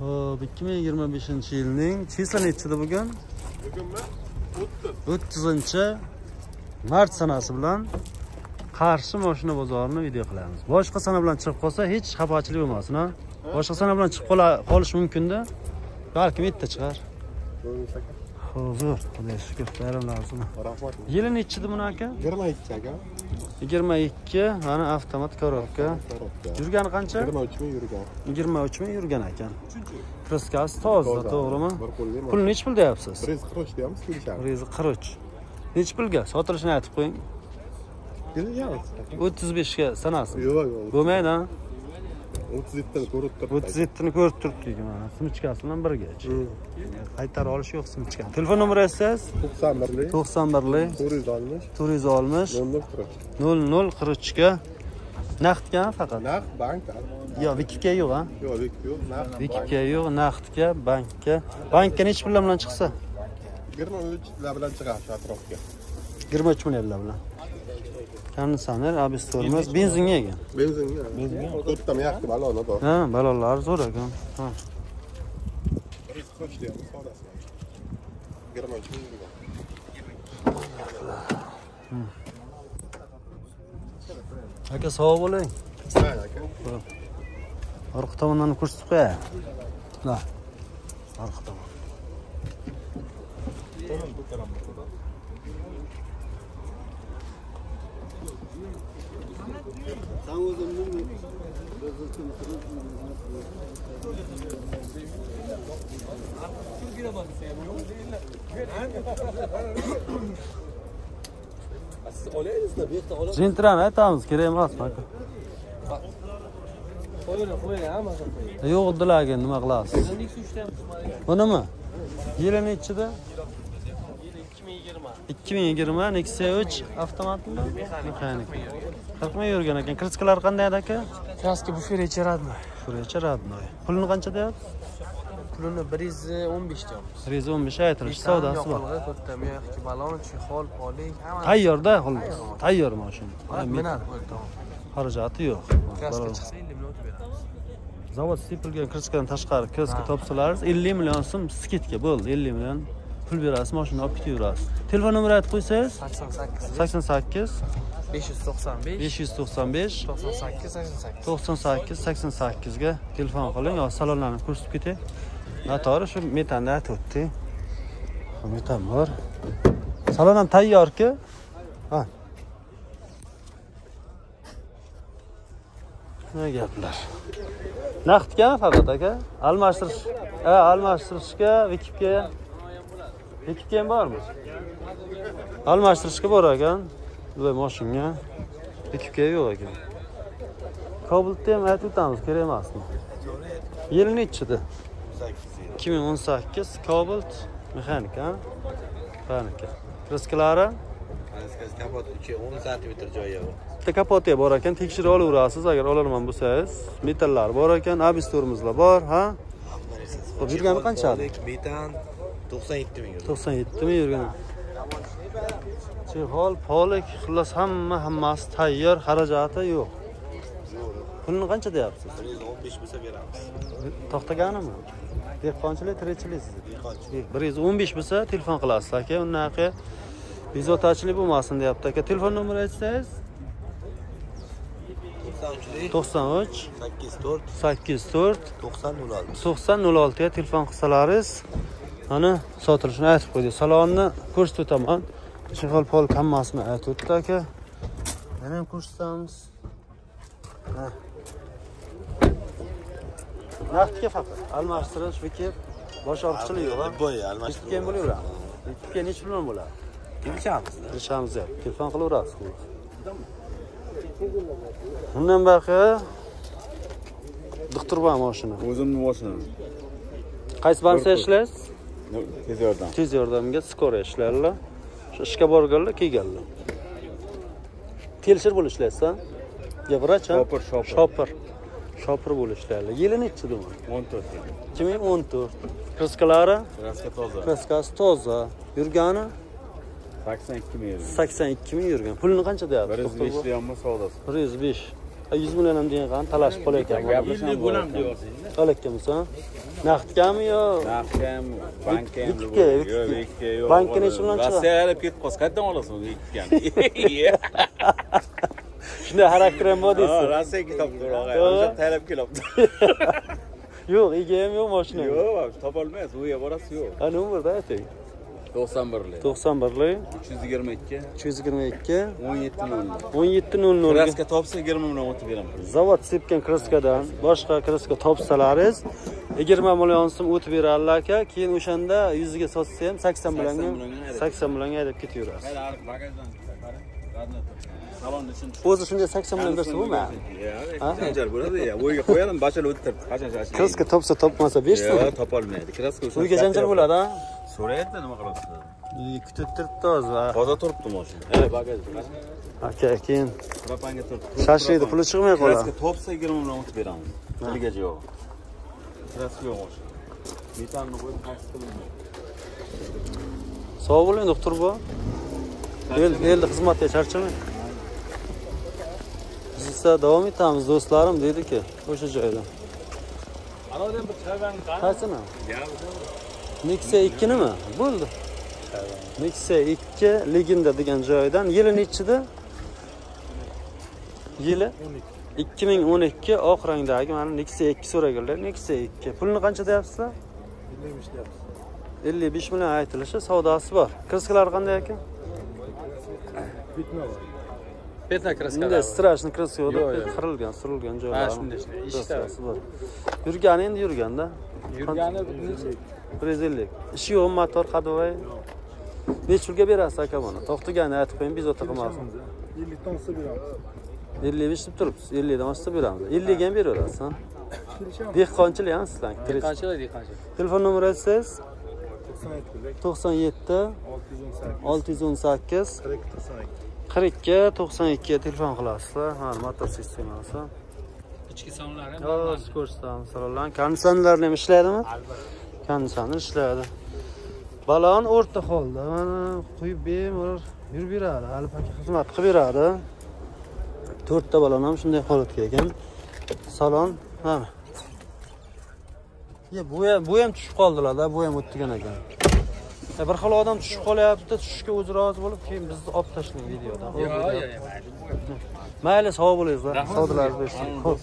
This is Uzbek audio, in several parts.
Hop, 2025-yilning chisla nechida bugun? Bugunmi? 30-mart sanasi bilan Qarshi mashina bozorini video qilamiz. Boshqa sana bilan chiqib qolsa hech xafachilik bo'lmasin, ha? Boshqa sana bilan chiqib qolish mumkin-da. Balki bitta chiqar. Hozir, xudoga shukr, bayramlarimiz. Rahmat. Yili nechida buni aka? 22 aka. 22, mana avtomat korobka. Yurgani qancha? 23 ming yurgan. 23 ming yurgan ekan. Kraskasi toza, to'g'rimi? Pul nech pul deyapsiz? 143 deyapmiz, kelishadi. 143. Nech pulga? Sotilishini aytib qo'ying. 35 ga sanasi. Yo'q. Bo'lmaydi, ha? 37 ni ko'rib turibdi. 37 ni ko'rib turibdik mana. Sumchkasi bilan birga. Qaytarib olish yo'q sumchka. Telefon nomeringiz? 91 460 460 0043 ga naqdga faqat. Naqd bank. Yo'q, vikipga yo'q, ha? Yo'q, yo'q, naqd. Vikipga yo'q, naqdga, bankka. Bankka nech pullar bilan chiqsa? 23 lar bilan chiqadi shu atrofga. 23 million bilan. Konditsioner, abistorimiz benzinga ekan. Benzinga. To'rtta yaxshi baloni bor. Ha, balonlar zo'r ekan. Ha. 143 deyapmiz savdosi. 23 ming yurgan. Aka sog' bo'ling. Ha, aka. Orqa tomondan ko'rsatib qo'yay. Da. Orqa tomon. Zentrani aytamiz, kerak emasmi aka? Yo'q, uddilarga nima qilasiz? Bunimi? Yili nechida? 2020 Nexia 3 avtomatmi? Mexanik. 40 ming yurgan ekan. Kriskalar qanday aka? Kraska buferi radnoy. Buferi radnoy. Pulini qancha deyapsiz? Pulini 115 deyapmiz. 115 aytilish savdosi bor. To'rtta mexki balon, chexol, polik, hamma. Tayyorda, xullas. Tayyor mashina. Minadi bo'ldi, tamom. Xarajati yo'q. Kraska chiqsa 50 million beramiz. Zavod sipilgan kriskadan tashqari kriska topsalarsiz 50 million so'm skidka bo'ldi. 50 million pul berasiz, mashina olib ketaverasiz. Telefon nomeri aytib qo'ysangiz? 88 595 98 88 ga telefon qiling yo salonlarni ko'rsatib ketay. Noto'g'ri shu metanni aytib o'tdi. Metan bor. Salon ham tayyor-ku. Ha. Nima gaplar? Naqdgami faqat aka? Almashtirish. Almashtirishga Vikipga ham bormi? Almashtirishga bor ekan. Voy mashinaga Vikipga yo'q ekan. Cobalt ham aytib o'tamiz, kerak emasmi? Yili nechida? 2018 Cobalt mexanik, ha? Mexanika. Kriskalari? Kraskasi kapot 10 sm joyi bor. Bitta kapoti bor ekan, tekshirib olaverasiz agar ololman bo'lsangiz. Metallar bor ekan, abistormizlar bor, ha? Xo'p, yurgani qanchadi? Metan 97 ming. 97 ming yurgan. Chexol, polik, xullas hammasi tayyor, xarajati yo'q. Pulni qancha deyapsiz? 115 bo'lsa beramiz. To'xtaganimi? Dehqonchilik, tirikchilik siz. Dehqonchilik. 115 bo'lsa telefon qilasiz aka. Unaqa bezovtachilik bo'lmasin deyapti aka. Telefon nomeri aytsangiz? 93 84 90 06 ga telefon qilsalaringiz, mana sotilishini aytib qo'ydik. Salonni ko'rsatib o'taman. Chexol pol hammasini aytib o'tdi aka. Yana ham ko'rsatamiz. Ha. Naqdga faqat almashtirish, vikip, bosh orqichilik yo'q, ha? Bo'y almashtirish. Kim bo'laveradi? Vikipga nech pul bo'ladi? Kelishamiz. Telefon qilaverasiz. Bundan baqa doktorban mashina. O'zimning mashinam. Qaysi bankda ishlaysiz? Tez yordam. Tez yordamga skora ishlaydilar. Shu ishga borganlar, kelganlar. Feldsher bo'lib ishlaysiz-a? Yo, vrach, ha? Shopir bo'lib ishlaydilar. Yili nechida bu? 14. 2014. Kriskalari? Kraskasi toza. Yurgani? 82 ming. 82 ming yurgan. Pulni qancha deyapsiz? 105 deyapmiz savdosi. 105. 100 million ham degan qan talashib qolayotgan. Gaplasham bo'laman deyapsiz. Qolayotganmisan? Naqdgami yo? Naqdgam, bankam, yo'q. Bankni ishi bilan chiqadi. Rossiyaga ketib qolsa qayerdan olasan ikkani? Shunday xarakter ham bor deysiz. Rossiyaga topdi og'ay. O'sha talab kelyapti. Yo'q, ega ham yo'q mashina. Yo'q, topolmaysiz. U yerga borasiz yo'q. Ha, nomerda ayting. 91lik. 91lik 322 322 1700. 1700 Kraska topsa 20 million o'tib beraman. Zavod sepgan kraskadan boshqa kraska topsalaringiz 20 million so'm o'tib beradilar aka. Keyin o'shanda 100 ga sotsa ham 80 millionga 80 millionga haydab ketaverasiz. Bagajdan chiqarib, salonni ichini O'zi shunday 80 million bersa bo'lmaydi. Ha, janjal bo'ladi ya. O'yga qo'yadim, bashal o'tirib. Qachon shashlik. Kraska topsa topmasa bersin. Yo'q, topolmaydi. Kraska o'sha. Uyga janjal bo'ladi, ha? So'rayapti, nima qilasiz? Kutib turibdi hozir. Hozir turibdi mashina. Bagajda. Aka, keyin Propanga turibdi. shashlikni puli chiqmay qoladi. Kraska topsa 20 million o'tib beramiz. Tiligacha yo'q. Kraska yo'q mashina. Metanni qo'yib qaysi qilinmaydi. Sog' bo'ling, doktor bu. Elda xizmatga charchamang. Biz esa davom etamiz, do'stlarim dedi-ki, o'sha joyda. Anodan bir chayvani qani? Qaysini? Nexia 2 nima? Bo'ldi. Nexia 2 Legenda degan joydan yili nechida? Yili 2012 oq rangdagi mana Nexia 2 so'raganlar. Nexia 2. Pulni qancha deyapsizlar? 55 deyapsiz. 55 million aytilishi, savdosi bor. Kraskalari qanday ekan? Bitma bor. Petna kraska. Bunday strashni kraska yo'q, qirilgan, surilgan joylar. Ha, shunday ishlar bor. Yurgani endi yurganda. Yurgani 150. Ishi yo'q, motor qadavoy. Necha pulga berasiz aka buni? To'xtagani aytib qo'ying, bezovta qilmasin. 50 dan olsa beramiz. 55 deb turibsiz. 50 dan olsa beramiz. 50 ga ham beraverasiz, ha? Dehqonchilik ham sizlar. dehqonchilik. Telefon nomeringiz 97 618 42 92 telefon qilasizlar. Ha, motor sistemasi. Ichki sonlar ham Yo'q, ko'rsatamiz. Salonlar, konditsionerlar ham ishlaydimi? Albatta. Konditsioner ishlaydi. Balon o'rta holda. Mana qo'yib bemalol yurib beradi. Alif aka xizmat qilib beradi. 4 ta balon ham shunday holatga ekan. Salon, mana. Bu ham tushib qoldilar-da, bu ham o'tgan ekan. Bir xil odam tushib qolyapti, tushishga o'zi rozi bo'lib, keyin bizni olib tashlang videodan. Mayli, sog' bo'linglar. Savdolar bersin. Xo'p.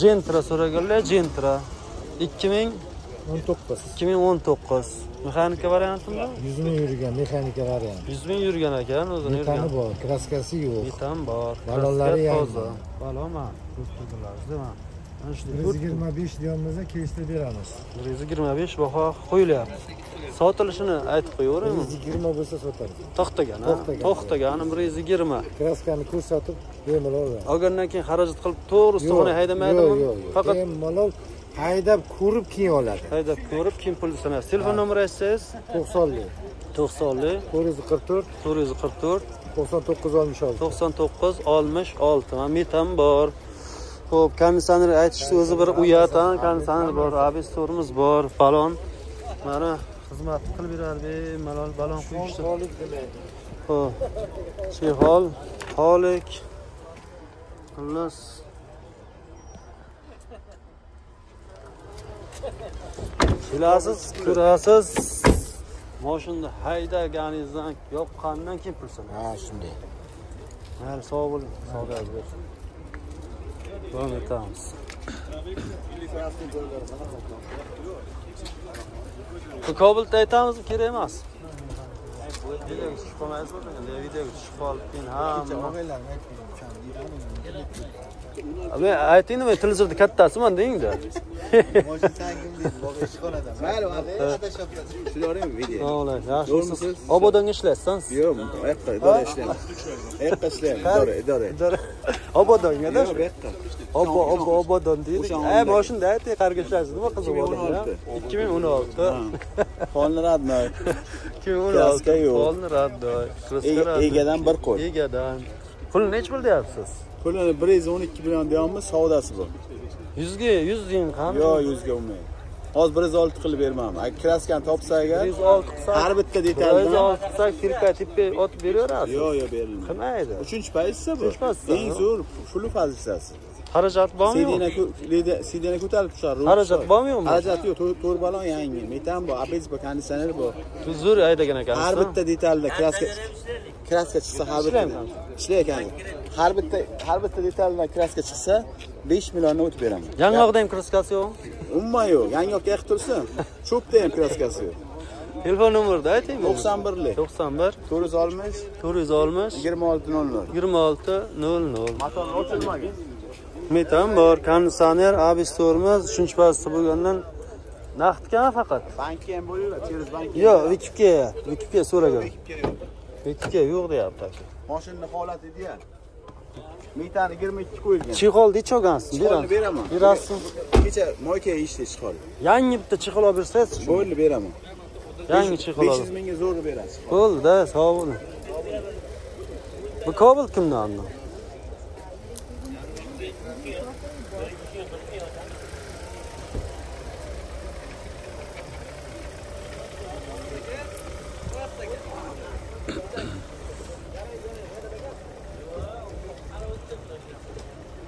Gentra so'raganlar, Gentra 2019. Mexanika variantimi? 100 ming yurgan mexanika variant. 100 ming yurgan ekan, o'zini yurgan. Metani bor, kraskasi yo'q. Metan bor. Balonlari toza. Balon ma, turdilar, mana shu 125 deyapmiz, kelishtirib beramiz. 125 baho qo'yilyapti. Sotilishini aytib qo'yaveraymi? 120 bo'lsa sotamiz. To'xtagan, to'xtagani 120. Kraskani ko'rsatib bemalol. Olgandan keyin xarajat qilib to'g'ri ustiga haydamaydimi? Faqat bemalol haydab ko'rib keyin oladi. Haydab ko'rib keyin pul sanasiz. Telefon nomeringiz 90lik 90lik 444 444 9966 9966. Mana metan bor. Xo'p, konditsioner aytishni o'zi bir uyat, konditsioner bor, abestorimiz bor, balon. Mana xizmat qilib beradi, bemalol balon qo'yishdi. Xo'p. Chexol, holik. Xullas. Kelasiz, ko'rasiz. Mashina haydaganingizdan yoqqandan keyin pul sanaysiz. Ha, shunday. Mayli, sog' bo'ling. Sog'ligingiz bo'lsin. Davom etamiz. Bu Kobultni aytamizmi, kerak emas? Videoga tushib qolmaysizmi? Videoga tushib qolib keyin men ayting nima, televizorda kattasiman deng-da. Mayli, shularning video. O'g'lar, yaxshisiz. Obodonga ishlaysiz? Yo'q, bu yoqqa idora ishlayman. Yoqqa ishlayman, idora. Obodonga-da? Yo'q, bu yoqqa. Obodon deydi. Mashunda ayting, qarga ishlaysiz, nima qiziq odam. 2016. Polni radnoy. 2016. Polni radnoy. Egadan bir qo'y. Egadan. Pul nech pul deyapsiz? Pulini 112 million deyapmiz, savdosi bor. 100 ga 100 deng qani? Yo'q, 100 ga olmaydi. Hozir 106 qilib bermayman. Agar kraskani topsa agar 106 qilsak, har bitta detaldan 106 qilsak firka tipga otib beraverasiz. yo'q berilmaydi. Qilmaydi. 3-pozitsiyasi bu. Uchinchi pozitsiya. Eng zo'r shulu pozitsiyasi. Xarajat bormi? Sidina ko'tarib tushadi. Xarajat bormi yo'qmi? Xarajat yo'q, to'rt balon yangi. Metan bor, ABS bor, konditsioner bor. Zo'r haydagan ekansiz. Har bitta detalda kraska chiqsa har bitta ishlaykan. Har bitta detaldan kraska chiqsa 5 milliondan o'tib beraman. Yangog'da ham kraskasi yo'q. Umuman yo'q. Yangoqqa yiqib tursin. Cho'pda ham kraskasi yo'q. Telefon nomerni ayting. 91lik 91 460 460 2600. 2600. Motor ochilmagan. Metan bor, konditsioner, ABS tormoz, 3-pozisiya bo'lgandan naqdgan faqat. Bankka ham bo'laveradi, через bank. Yo'q, Vikipga so'ragan. Vikipga yo'q deyapti aka. Mashinaning holati ideal. Metani 22 qo'yilgan. Chexol necha olgansiz? Beraman. Berasiz. Kecha moyka ishda chiqoldi. Yangi bitta chexol olib bersangiz, Bo'ldi beraman. yangi chexol 500 olib. mingga zo'rni berasiz. Bo'ldi, sog' bo'ling. Bu Kobalt kimdan?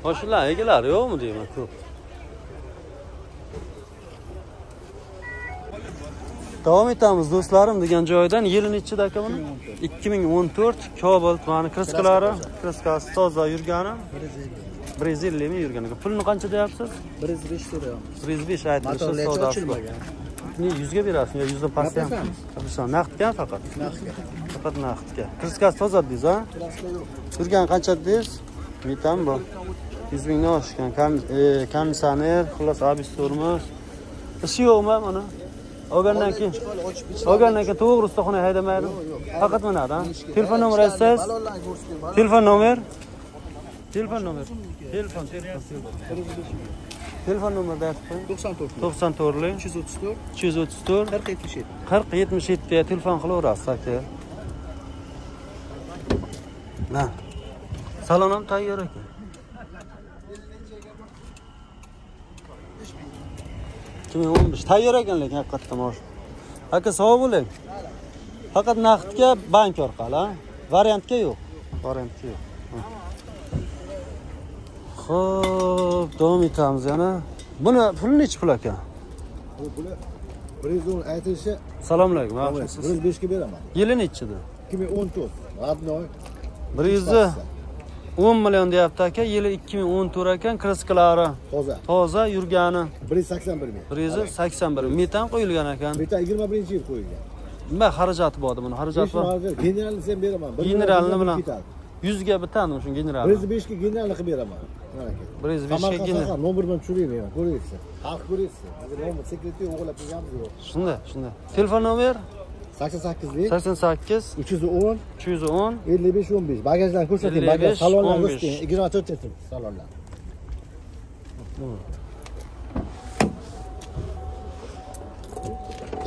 Hoşlar egilar yo'qmi deyman ko'p. Davom etamiz do'stlarim degan joydan yili nechida aka buni? 2014 Kobalt mana kraskalari, kraskasi toza yurgani. 150 mi yurgan ekan. Pulni qancha deyapsiz? 105 so'rayapmiz. 105 aytilishi savdosi. Ne 100 ga berasiz yo 100 dan pastga ham? Tabii naqdga faqat. Naqdga. Faqat naqdga. Kraskasi toza dedingiz, ha? Kraska yo'q. Yurgan qancha dedingiz? Metan bu. 100 mingdan oshgan. Konditsioner, xullas ABS tormoz. Ishi yo'qmi mana? Olgandan keyin to'g'ri ustaxonaga haydamaydi. Faqat mana, telefon nomer aytsangiz. Telefon nomer. Telefon nomerda aytib 94 lik 234 40 77 ga telefon qilaverasiz aka. Na. Salon ham tayyor ekan. Kimi 15 tayyor ekan lekin haqiqatdan mosh. Aka sog' bo'ling. Faqat naqdga bank orqali, variantga yo'q. Variantga yo'q. Xo'p, davom etamiz yana. Buni puli necha pul aka? Bu puli 110 aytilishi. Assalomu alaykum. 105 ga beraman. Yili nechida? 2014. Adnoy. 110 million deyapti aka. Yili 2014 ekan, kraskalari toza yurgani. 181 ming. 181 metan qo'yilgan ekan. Metan 21-yil qo'yilgan. Nima xarajati bor buni? Xarajat bor. Generalni sen beraman. Generalni bilan 100 ga bitadimi shu general? 105 ga generalni qilib beraman. Mana aka. 105 ga general. Nomer bilan tushiraymi? Ko'raysiz. Xalq ko'raysiz. Nomer sekretariy o'g'irlab qo'yganmiz yo'q. Shunda. Telefon nomer 88 88 310 310 55 15. Bagajdan ko'rsating. Bagaj salonlar ko'rsating. 24 chatim salonlar.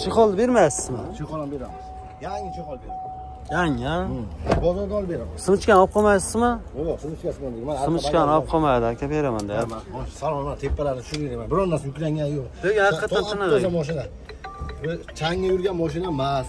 Chexol bermaysizmi? Chexol ham beramiz. Yangi chexol beramiz. Yangi, ha? Bozorda olib beraman. Simchkan olib qolmaysizmi? Yo'q, simchkasi bor. Mana Simchkan olib qolmaydi aka, beraman deyapti. Salonlar tepalari tushirayman. Biror narsa yuklangani yo'q. Lekin haqiqatan tiniq. Toza mashina. Changga yurgan mashina emas.